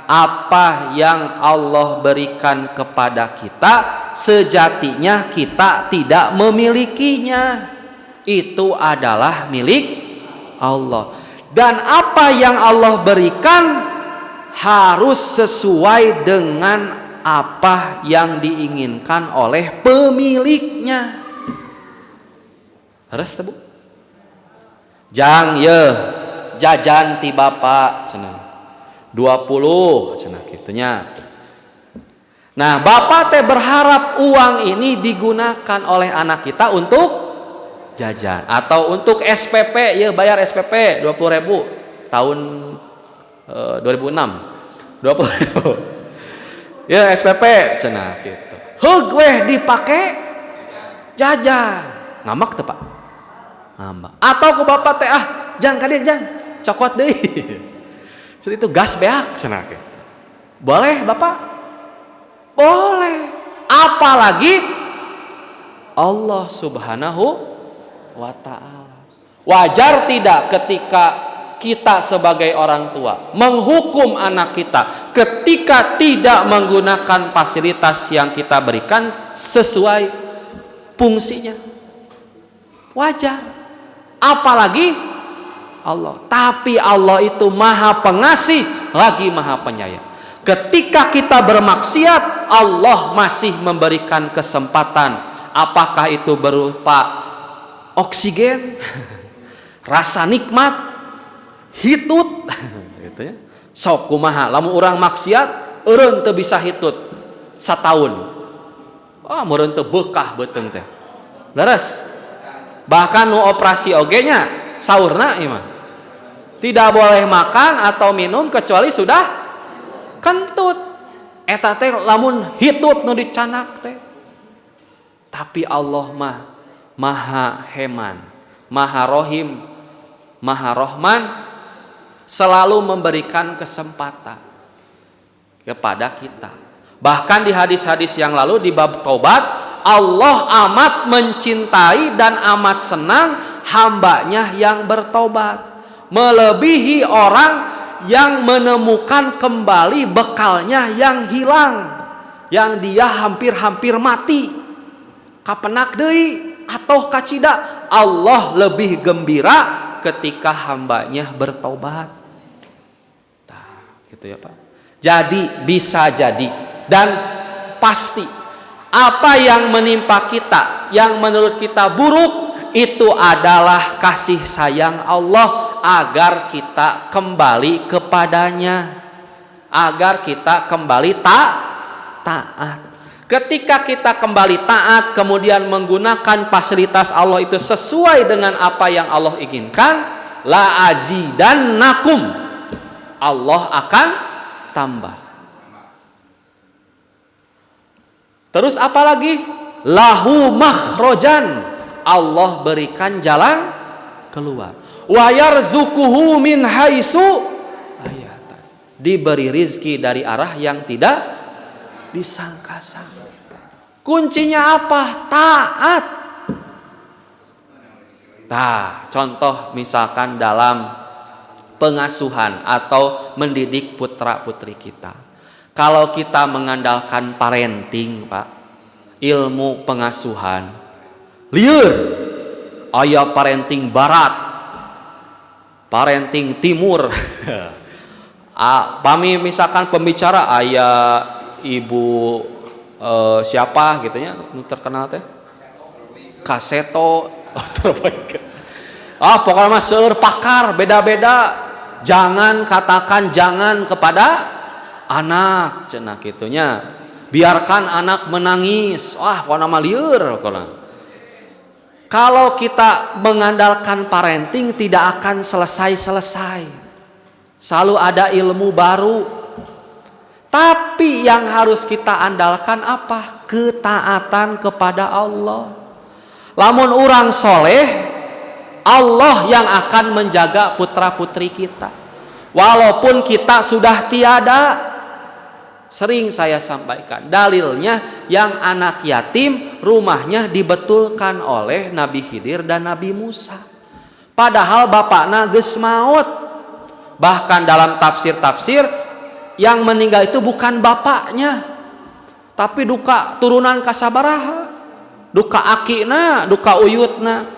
apa yang Allah berikan kepada kita, sejatinya kita tidak memilikinya. Itu adalah milik Allah. Dan apa yang Allah berikan harus sesuai dengan apa yang diinginkan oleh pemiliknya. Harus tebu. Jang ye jajan ti bapak cenah 20 cenah kitunya. Nah, bapak teh berharap uang ini digunakan oleh anak kita untuk jajan atau untuk SPP, ya bayar SPP 20.000 tahun 2006 20.000 ya SPP cenah gitu. Heug weh dipake jajan, ngamak teh Pak, ngamak. Atau ke bapak teh jangan ka dieu jangan cokot deui seperti itu gas beak cenah gitu. Boleh bapak? Boleh. Apalagi Allah Subhanahu wa ta'ala. Wajar tidak ketika kita sebagai orang tua menghukum anak kita ketika tidak menggunakan fasilitas yang kita berikan sesuai fungsinya? Wajar. Apalagi Allah. Tapi Allah itu maha pengasih lagi maha penyayang. Ketika kita bermaksiat, Allah masih memberikan kesempatan. Apakah itu berupa oksigen, rasa nikmat, hitut gitu ya. Sok kumaha lamun urang maksiat eureun teu bisa hitut sataun. Meureun teu bekah beuteung teh. Leres. Bahkan nu operasi oge nya saurna ieu mah. Tidak boleh makan atau minum kecuali sudah kentut. Eta teh lamun hitut nu dicanak teh. Tapi Allah mah Maha Heman, Maha Rohim, Maha Rohman, selalu memberikan kesempatan kepada kita. Bahkan di hadis-hadis yang lalu di bab taubat, Allah amat mencintai dan amat senang hambanya yang bertobat, melebihi orang yang menemukan kembali bekalnya yang hilang, yang dia hampir-hampir mati kapenak deui atau kacida. Allah lebih gembira ketika hambanya bertobat. Gitu ya Pak. Jadi bisa jadi dan pasti apa yang menimpa kita yang menurut kita buruk itu adalah kasih sayang Allah agar kita kembali kepadanya, agar kita kembali taat. Ketika kita kembali taat kemudian menggunakan fasilitas Allah itu sesuai dengan apa yang Allah inginkan, la azidannakum, Allah akan tambah. Terus apa lagi? Lahu makhrojan, Allah berikan jalan keluar. Wa yarzuquhu min haitsu, diberi rizki dari arah yang tidak disangka-sangka. Kuncinya apa? Taat. Nah, contoh misalkan dalam pengasuhan atau mendidik putra-putri kita. Kalau kita mengandalkan parenting, Pak, ilmu pengasuhan, lieur, aya parenting barat, parenting timur. Pami misalkan pembicara aya ibu siapa gitu ya, terkenal teh Kaseto, terbaik. Pokoknya mah seueur pakar, beda-beda. Jangan katakan jangan kepada anak, cenah kitunya. Biarkan anak menangis. Pokoknya mah lieur. Kalau kita mengandalkan parenting tidak akan selesai-selesai. Selalu ada ilmu baru. Tapi yang harus kita andalkan apa? Ketaatan kepada Allah. Lamun urang soleh, Allah yang akan menjaga putra-putri kita. Walaupun kita sudah tiada. Sering saya sampaikan, dalilnya yang anak yatim rumahnya dibetulkan oleh Nabi Khidir dan Nabi Musa. Padahal bapakna geus maot. Bahkan dalam tafsir-tafsir yang meninggal itu bukan bapaknya, tapi duka turunan kasabaraha, duka akina, duka uyutna.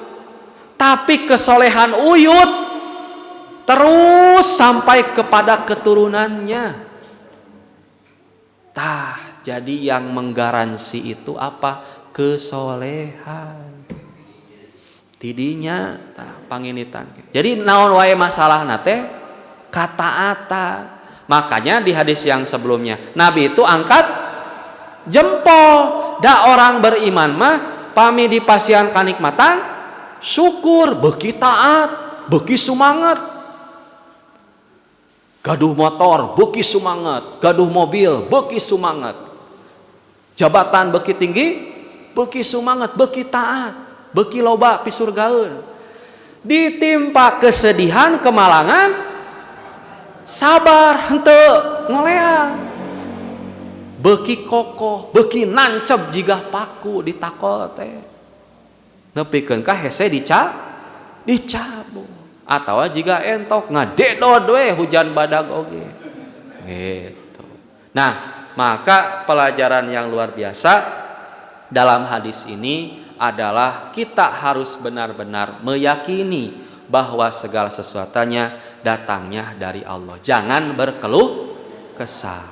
Tapi kesolehan uyut terus sampai kepada keturunannya. Jadi yang menggaransi itu apa? Kesolehan. Tidinya panginitan. Jadi naon wae masalahna teh kataatan. Makanya di hadis yang sebelumnya Nabi itu angkat jempol. Da orang beriman mah pami dipasihan kanikmatan syukur, beuki taat, beuki sumangat. Gaduh motor, beuki sumangat. Gaduh mobil, beuki sumangat. Jabatan beuki tinggi, beuki sumangat, beuki taat, beuki loba pisurgaeun. Ditimpa kesedihan, kemalangan, sabar, henteu ngoleang. Beuki kokoh, beuki nancep jigah paku ditakol teh. Nepikeun ka hese dicabut. Atau jika entok ngadedod we hujan badag oge. Gitu. Nah, maka pelajaran yang luar biasa dalam hadis ini adalah kita harus benar-benar meyakini bahwa segala sesuatunya datangnya dari Allah. Jangan berkeluh kesah.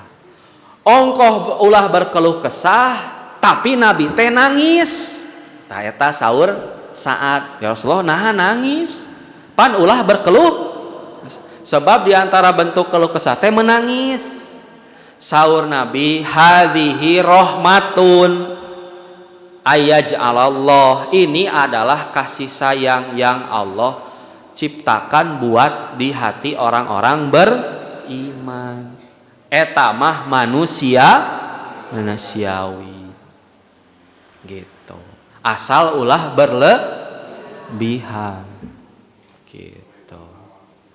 Ongkoh ulah berkeluh kesah, tapi Nabi teh nangis. Tah eta saur saat ya Rasulullah nahan nangis. Pan ulah berkeluh sebab diantara bentuk keluh kesah teh menangis. Saur Nabi, hadhihi rahmatun ayyaj'alallah, ini adalah kasih sayang yang Allah ciptakan buat di hati orang-orang beriman. Eta mah manusiawi gitu. Asal ulah berlebihan gitu.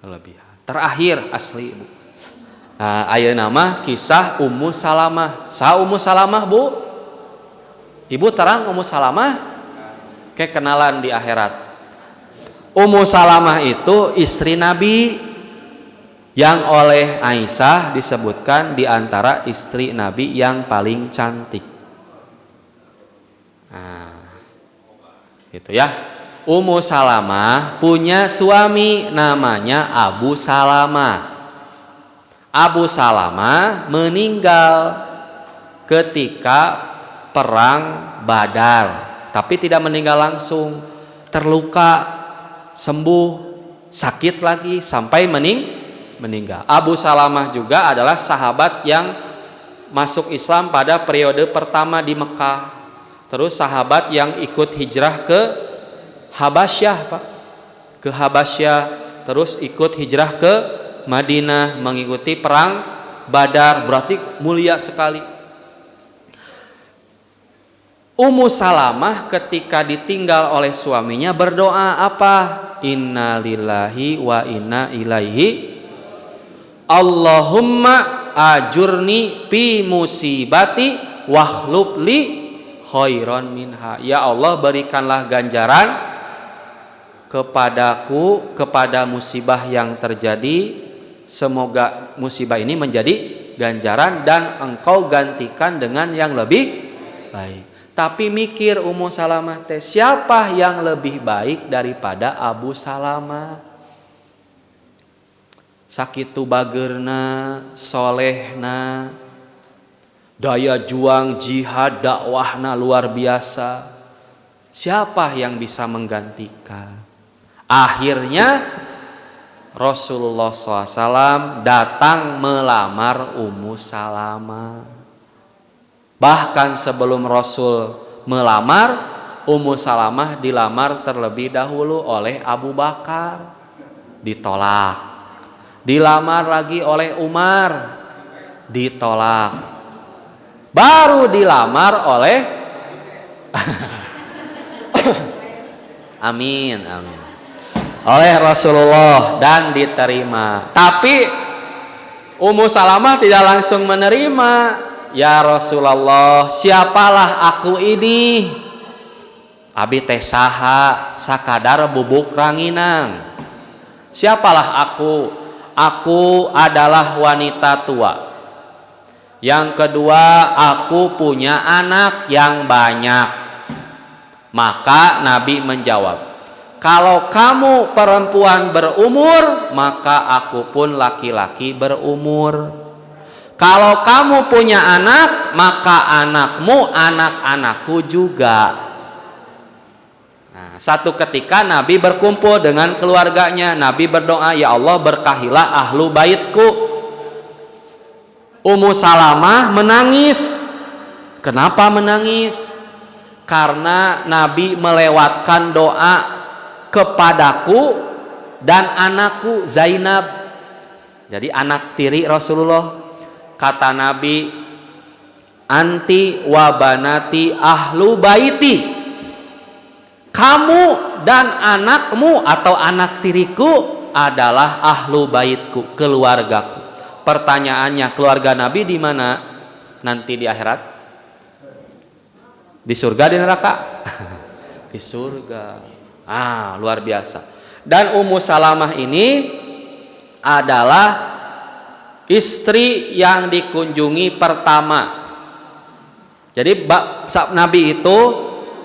Berlebihan. Terakhir asli Bu. Ayeuna mah kisah Ummu Salamah. Sa Ummu Salamah Bu? Ibu terang Ummu Salamah? Kayak kenalan di akhirat. Ummu Salamah itu istri Nabi yang oleh Aisyah disebutkan di antara istri Nabi yang paling cantik. Nah, gitu ya. Ummu Salamah punya suami namanya Abu Salamah. Abu Salamah meninggal ketika perang Badar, tapi tidak meninggal langsung, terluka, sembuh, sakit lagi sampai meninggal. Abu Salamah juga adalah sahabat yang masuk Islam pada periode pertama di Mekah. Terus sahabat yang ikut hijrah ke Habasyah, Pak. Ke Habasyah, terus ikut hijrah ke Madinah mengikuti perang Badar, berarti mulia sekali. Ummu Salamah ketika ditinggal oleh suaminya berdoa apa? Inna lillahi wa inna ilaihi. Allahumma ajurni fi musibati wahlub li khairan minha. Ya Allah, berikanlah ganjaran kepadaku kepada musibah yang terjadi. Semoga musibah ini menjadi ganjaran dan engkau gantikan dengan yang lebih baik. Tapi mikir Ummu Salamah teh, siapa yang lebih baik daripada Abu Salamah? Sakitu bageurna, solehna, daya juang jihad dakwahna luar biasa. Siapa yang bisa menggantikan? Akhirnya Rasulullah SAW datang melamar Ummu Salamah. Bahkan sebelum Rasul melamar, Ummu Salamah dilamar terlebih dahulu oleh Abu Bakar. Ditolak. Dilamar lagi oleh Umar. Ditolak. Baru dilamar oleh Amin, amin. Oleh Rasulullah dan diterima. Tapi Ummu Salamah tidak langsung menerima. Ya Rasulullah, siapalah aku ini? Abi teh saha sakadar bubuk ranginang. Siapalah aku? Aku adalah wanita tua. Yang kedua, aku punya anak yang banyak. Maka Nabi menjawab, kalau kamu perempuan berumur, maka aku pun laki-laki berumur. Kalau kamu punya anak, maka anakmu anak-anakku juga. Nah, satu ketika Nabi berkumpul dengan keluarganya. Nabi berdoa, ya Allah, berkahilah ahlu baitku. Ummu Salamah menangis. Kenapa menangis? Karena Nabi melewatkan doa kepadaku dan anakku Zainab. Jadi anak tiri Rasulullah. Kata Nabi, anti wa banati ahlu baiti. Kamu dan anakmu atau anak tiriku adalah ahlu baitku, keluargaku. Pertanyaannya, keluarga Nabi di mana nanti di akhirat? Di surga, di neraka? Di surga. Luar biasa. Dan Ummu Salamah ini adalah istri yang dikunjungi pertama. Jadi Nabi itu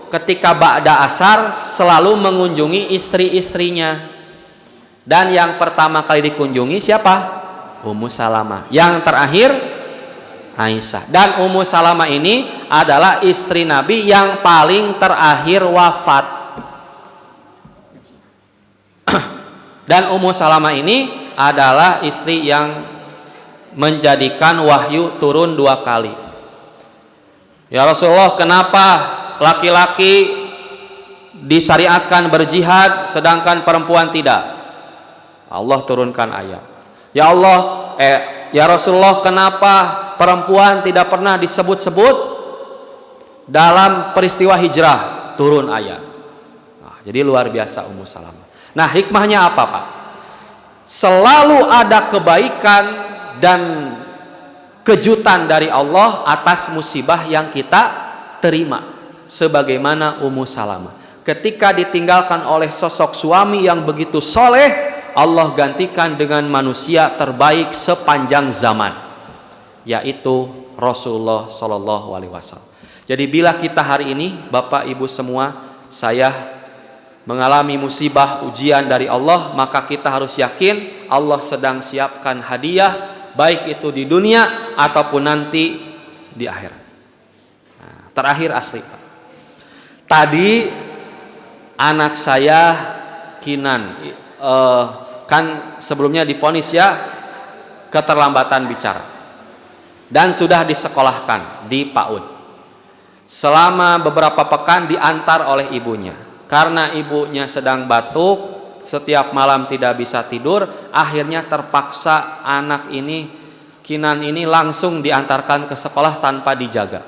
ketika ba'da asar selalu mengunjungi istri-istrinya. Dan yang pertama kali dikunjungi siapa? Ummu Salamah. Yang terakhir Aisyah. Dan Ummu Salamah ini adalah istri Nabi yang paling terakhir wafat. Dan Ummu Salamah ini adalah istri yang menjadikan wahyu turun 2 kali. Ya Rasulullah, kenapa laki-laki disyariatkan berjihad sedangkan perempuan tidak? Allah turunkan ayat. Ya Allah, ya Rasulullah, kenapa perempuan tidak pernah disebut-sebut dalam peristiwa hijrah? Turun ayat. Nah, jadi luar biasa Ummu Salamah. Nah, hikmahnya apa, Pak? Selalu ada kebaikan dan kejutan dari Allah atas musibah yang kita terima. Sebagaimana Ummu Salamah, ketika ditinggalkan oleh sosok suami yang begitu soleh, Allah gantikan dengan manusia terbaik sepanjang zaman, yaitu Rasulullah Shallallahu Alaihi Wasallam. Jadi bila kita hari ini, Bapak Ibu semua, saya mengalami musibah ujian dari Allah, maka kita harus yakin Allah sedang siapkan hadiah, baik itu di dunia ataupun nanti di akhirat. Nah, terakhir asli, Pak. Tadi anak saya Kinan kan sebelumnya divonis ya keterlambatan bicara dan sudah disekolahkan di PAUD. Selama beberapa pekan diantar oleh ibunya. Karena ibunya sedang batuk, setiap malam tidak bisa tidur, akhirnya terpaksa anak ini, Kinan ini langsung diantarkan ke sekolah tanpa dijaga.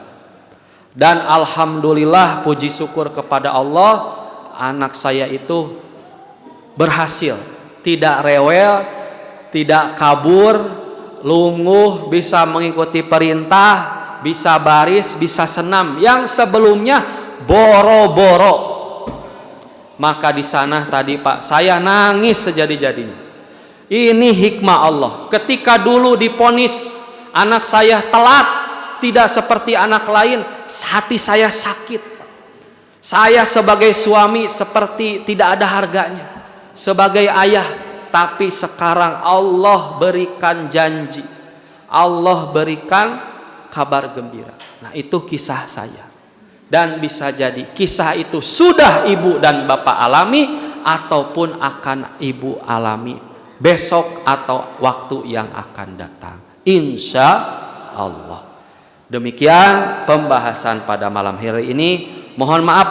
Dan alhamdulillah, puji syukur kepada Allah, anak saya itu berhasil, tidak rewel, tidak kabur, lungguh, bisa mengikuti perintah, bisa baris, bisa senam, yang sebelumnya boro-boro. Maka di sana tadi, Pak, saya nangis sejadi-jadinya. Ini hikmah Allah. Ketika dulu diponis anak saya telat, tidak seperti anak lain, hati saya sakit. Saya sebagai suami seperti tidak ada harganya, sebagai ayah. Tapi sekarang Allah berikan janji, Allah berikan kabar gembira. Nah, itu kisah saya. Dan bisa jadi kisah itu sudah ibu dan bapak alami, ataupun akan ibu alami besok atau waktu yang akan datang, insya Allah. Demikian pembahasan pada malam hari ini. Mohon maaf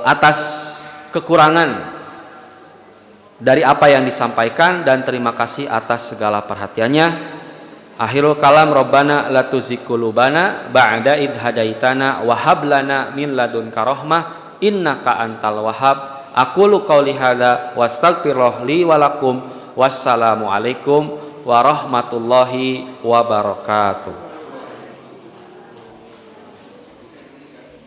atas kekurangan dari apa yang disampaikan, dan terima kasih atas segala perhatiannya. Akhirul kalam, Rabbana la tuzigh qulubana ba'da id hadaitana wa hab lana min ladunka rahmah innaka antal wahhab. Aqulu qauli hadza wastaghfirullah li wa lakum. Wassalamu alaikum warahmatullahi wabarakatuh.